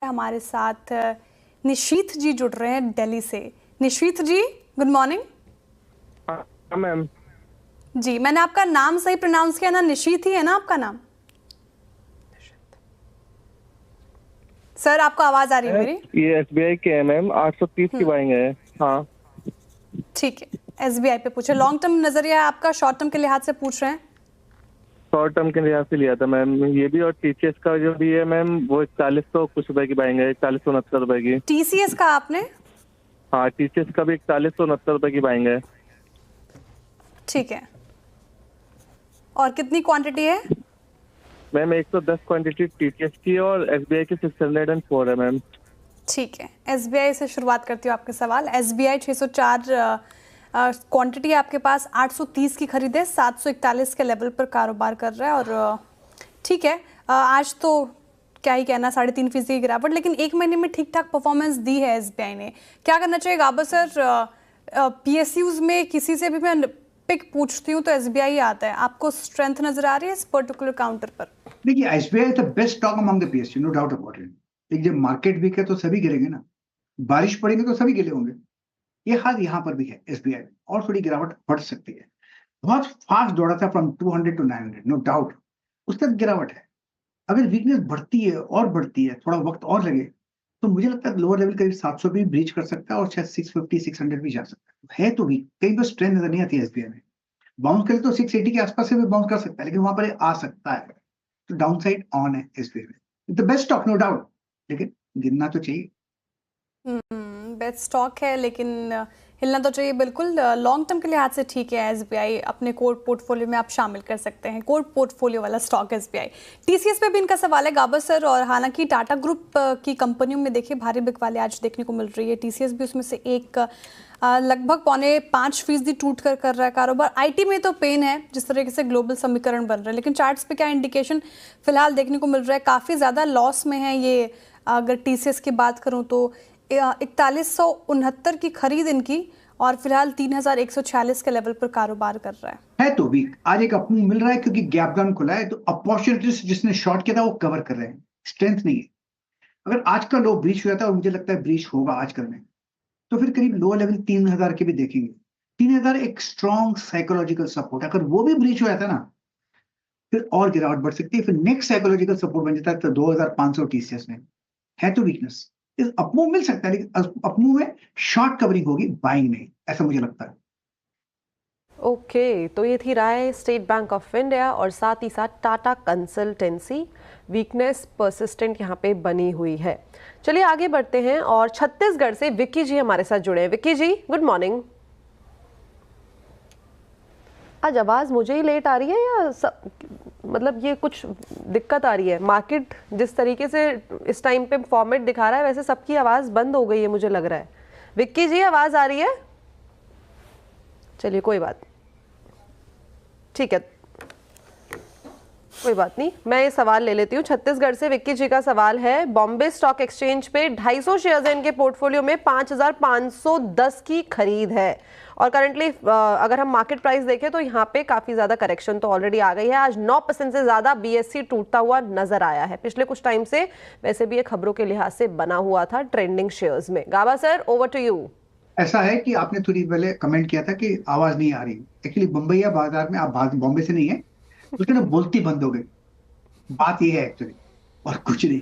हमारे साथ निशीथ जी जुड़ रहे हैं दिल्ली से। निशीथ जी, गुड मॉर्निंग। हाँ मैम। जी, मैंने आपका नाम सही प्रोनाउंस किया ना? निशीथ ही है ना आपका नाम? सर, आपको आवाज आ रही है मेरी? ये SBI के है मैम, 830 की बाइंग है। हाँ ठीक है, SBI पे पूछे। लॉन्ग टर्म नजरिया है आपका, शॉर्ट टर्म के लिहाज से पूछ रहे हैं? शॉर्ट टर्म के लिहाज से लिया था मैम ये भी, और TCS का जो भी है मैम वो 4100 कुछ रुपए की बाइंग है, 4169 रुपए की। TCS का आपने? हाँ, TCS का भी 4169 रुपए की बाइंग है। ठीक है, और कितनी क्वांटिटी है? मैम 110 क्वांटिटी TCS की और SBI की 604 है मैम। ठीक है, SBI से शुरुआत करती हूँ आपके सवाल। SBI 604 क्वांटिटी है आपके पास, 830 की खरीद है, 741 के लेवल पर कारोबार कर रहा है। और ठीक है, आज तो क्या ही कहना, 3.5% की गिरावट, लेकिन एक महीने में ठीक ठाक परफॉर्मेंस दी है SBI ने। क्या करना चाहिए गाबर सर? PSUs में किसी से भी मैं पिक पूछती हूँ तो SBI ही आता है। आपको स्ट्रेंथ नजर आ रही है इस पर्टिकुलर काउंटर पर? देखिए, SBI is the best stock among the PSU, no doubt about it. एक जब मार्केट वीक है तो सभी गिरेंगे ना, बारिश पड़ेगी तो सभी गिरे होंगे। ये हाल यहाँ पर भी है SBI में, और थोड़ी गिरावट बढ़ सकती है। बहुत फास्ट दौड़ा था फ्रॉम 200 टू 900, नो डाउट। उसके बाद गिरावट है। अगर वीकनेस बढ़ती है और बढ़ती है, थोड़ा वक्त और लगे, तो मुझे लगता है लोअर लेवल करीब 700 भी ब्रीच कर सकता है और शायद 650 600 भी जा सकता है। तो वीक, कहीं पर स्ट्रेंथ नजर नहीं आती है SBI में। बाउंस करे तो 680 के आसपास से भी बाउंस कर सकता है, लेकिन वहां पर आ सकता है। तो डाउन साइड ऑन है SBI में। The best stock no doubt, लेकिन गिरना तो चाहिए। बेस्ट स्टॉक है, लेकिन हिलना तो चाहिए बिल्कुल। लॉन्ग टर्म के लिहाज से ठीक है SBI, अपने कोर पोर्टफोलियो में आप शामिल कर सकते हैं, कोर पोर्टफोलियो वाला स्टॉक SBI। TCS पे भी इनका सवाल है गाबर सर, और हालांकि टाटा ग्रुप की कंपनियों में देखिए भारी बिकवाली आज देखने को मिल रही है। TCS भी उसमें से एक, लगभग 4.5% टूट कर रहा है कारोबार। IT में तो पेन है जिस तरीके से ग्लोबल समीकरण बन रहे हैं, लेकिन चार्ट्स पे क्या इंडिकेशन फिलहाल देखने को मिल रहा है? काफ़ी ज़्यादा लॉस में है ये। अगर TCS की बात करूँ तो 4169 की खरीद इनकी, और फिलहाल 3146 के लेवल पर कारोबार कर रहा है तो वीक। आज एक अपमूव मिल रहा है क्योंकि गैप डाउन खुला है, तो अपॉर्चुनिटीज जिसने शॉर्ट किया था वो कवर कर रहे हैं, स्ट्रेंथ नहीं है। अगर आज का लो ब्रीच हुआ था, और मुझे लगता है ब्रीच होगा आज कल में, तो फिर करीब लो लेवल 3000 के भी देखेंगे। 3000 एक स्ट्रॉन्ग साइकोलॉजिकल सपोर्ट, अगर वो भी ब्रीच हुआ था ना, फिर और गिरावट बढ़ सकती है। फिर नेक्स्ट साइकोलॉजिकल सपोर्ट बन जाता है तो 2500 TCS में। है तो वीकनेस, इस अपमूव मिल सकता है, लेकिन अपमूव में शॉर्ट कवरिंग होगी, बाइंग नहीं, ऐसा मुझे लगता है। ओके, तो ये थी राय स्टेट बैंक ऑफ इंडिया और साथ ही साथ टाटा कंसल्टेंसी। वीकनेस परसिस्टेंट यहाँ पे बनी हुई है। चलिए आगे बढ़ते हैं और छत्तीसगढ़ से विक्की जी हमारे साथ जुड़े हैं। विक्की जी, गुड मॉर्निंग। आज आवाज मुझे ही लेट आ रही है या मतलब ये कुछ दिक्कत आ रही है? मार्केट जिस तरीके से इस टाइम पे फॉर्मेट दिखा रहा है, वैसे सबकी आवाज बंद हो गई है मुझे लग रहा है। विक्की जी, आवाज आ रही है? चलिए कोई बात, ठीक है, कोई बात नहीं, मैं ये सवाल ले लेती हूँ। छत्तीसगढ़ से विक्की जी का सवाल है, बॉम्बे स्टॉक एक्सचेंज पे 250 शेयर्स है इनके पोर्टफोलियो में, 5510 की खरीद है, और करंटली अगर हम मार्केट प्राइस देखें तो यहाँ पे काफी ज्यादा करेक्शन तो ऑलरेडी आ गई है। आज 9% से ज्यादा BSE टूटता हुआ नजर आया है। पिछले कुछ टाइम से वैसे भी ये खबरों के लिहाज से बना हुआ था ट्रेंडिंग शेयर्स में। गाबा सर, ओवर टू यू। ऐसा है कि आपने थोड़ी पहले कमेंट किया था कि आवाज नहीं आ रही। एक्चुअली बम्बईया बाजार में, आप बॉम्बे से नहीं है, उसके ना बोलती बंद हो गई। बात ये है एक्चुअली, और कुछ नहीं।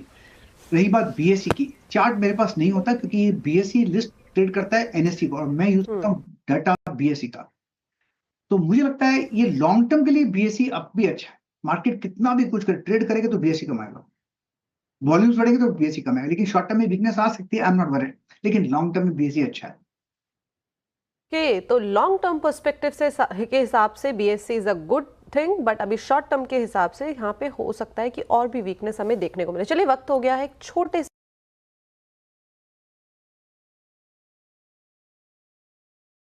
रही बात BSE की, चार्ट मेरे पास नहीं होता क्योंकि BSE लिस्ट ट्रेड करता है NSE को, और मैं यूज करता हूँ डाटा BSE का। तो मुझे लगता है ये लॉन्ग टर्म के लिए BSE अब भी अच्छा है। मार्केट कितना भी कुछ कर ट्रेड करेगा तो BSE कमाएगा, वॉल्यूम्स बढ़ेंगे तो BSE कमाएगा, लेकिन शॉर्ट टर्म में वीकनेस आ सकती है, आई एम नॉट वरीड, लेकिन लॉन्ग टर्म में BSE अच्छा है। तो लॉन्ग टर्म पर्सपेक्टिव से के हिसाब से BSE is a good thing, but अभी शॉर्ट टर्म के हिसाब से यहाँ पे हो सकता है कि और भी वीकनेस हमें देखने को मिले। चलिए, वक्त हो गया है एक छोटे